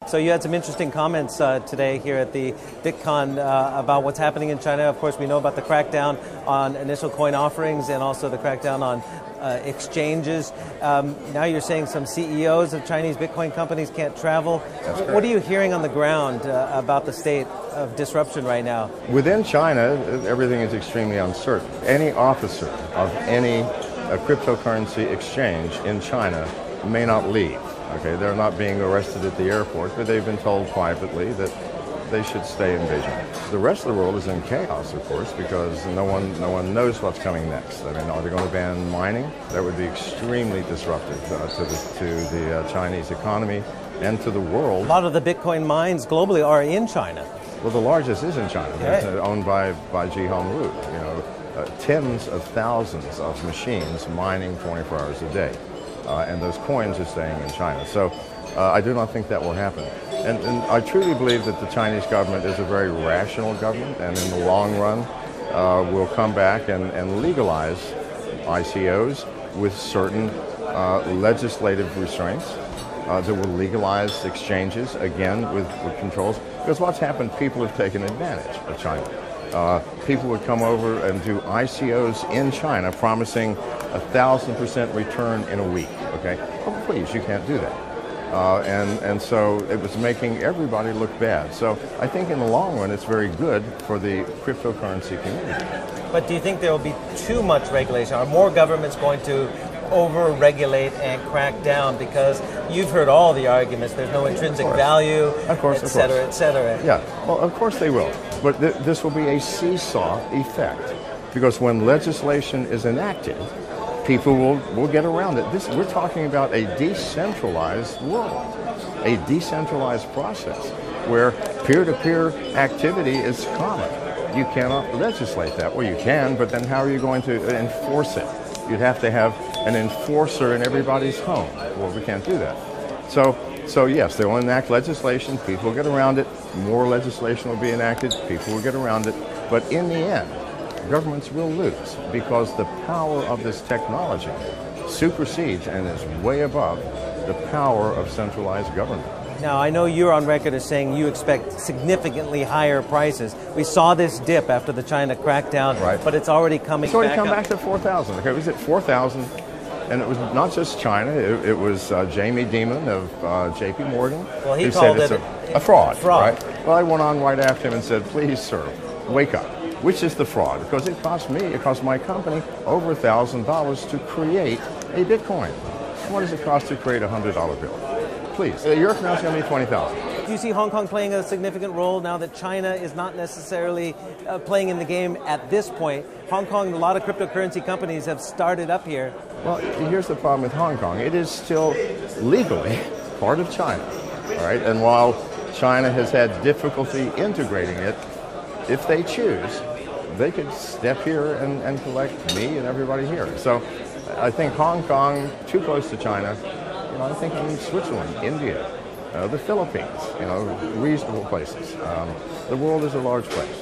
So you had some interesting comments today here at the BitCon about what's happening in China. Of course, we know about the crackdown on initial coin offerings and also the crackdown on exchanges. Now you're saying some CEOs of Chinese Bitcoin companies can't travel. What are you hearing on the ground about the state of disruption right now? Within China, everything is extremely uncertain. Any officer of any cryptocurrency exchange in China may not leave. Okay, they're not being arrested at the airport, but they've been told privately that they should stay in Beijing. The rest of the world is in chaos, of course, because no one knows what's coming next. I mean, are they going to ban mining? That would be extremely disruptive to the Chinese economy and to the world. A lot of the Bitcoin mines globally are in China. Well, the largest is in China, owned by Jihong Wu. You know, tens of thousands of machines mining 24 hours a day. And those coins are staying in China. So I do not think that will happen. And I truly believe that the Chinese government is a very rational government, and in the long run will come back and legalize ICOs with certain legislative restraints that will legalize exchanges, again, with controls. Because what's happened, people have taken advantage of China. People would come over and do ICOs in China promising 1,000% return in a week, okay? Oh, please, you can't do that. And so it was making everybody look bad. So I think in the long run, it's very good for the cryptocurrency community. But do you think there will be too much regulation? Are more governments going to over-regulate and crack down? Because you've heard all the arguments. There's no intrinsic value, et cetera, et cetera. Yeah, well, of course they will. But this will be a seesaw effect. Because when legislation is enacted, people will get around it. We're talking about a decentralized world, a decentralized process where peer-to-peer activity is common. You cannot legislate that. Well, you can, but then how are you going to enforce it? You'd have to have an enforcer in everybody's home. Well, we can't do that. So yes, they will enact legislation, people will get around it, more legislation will be enacted, people will get around it, but in the end, governments will lose because the power of this technology supersedes and is way above the power of centralized government. Now, I know you're on record as saying you expect significantly higher prices. We saw this dip after the China crackdown, right, but it's already coming back up. It's already come back to 4,000. Okay, it was at 4,000, and it was not just China. It was Jamie Dimon of JP Morgan. Well, he called it a fraud, fraud. Right? Well, I went on right after him and said, please, sir, wake up. Which is the fraud? Because it cost my company over $1,000 to create a Bitcoin. What does it cost to create a $100 bill? Please, your account's going to be $20,000. Do you see Hong Kong playing a significant role now that China is not necessarily playing in the game at this point? Hong Kong, a lot of cryptocurrency companies have started up here. Well, here's the problem with Hong Kong. It is still legally part of China, all right? And while China has had difficulty integrating it, if they choose, they could step here and collect me and everybody here. So I think Hong Kong, too close to China. You know, I'm thinking Switzerland, India, the Philippines, reasonable places. The world is a large place.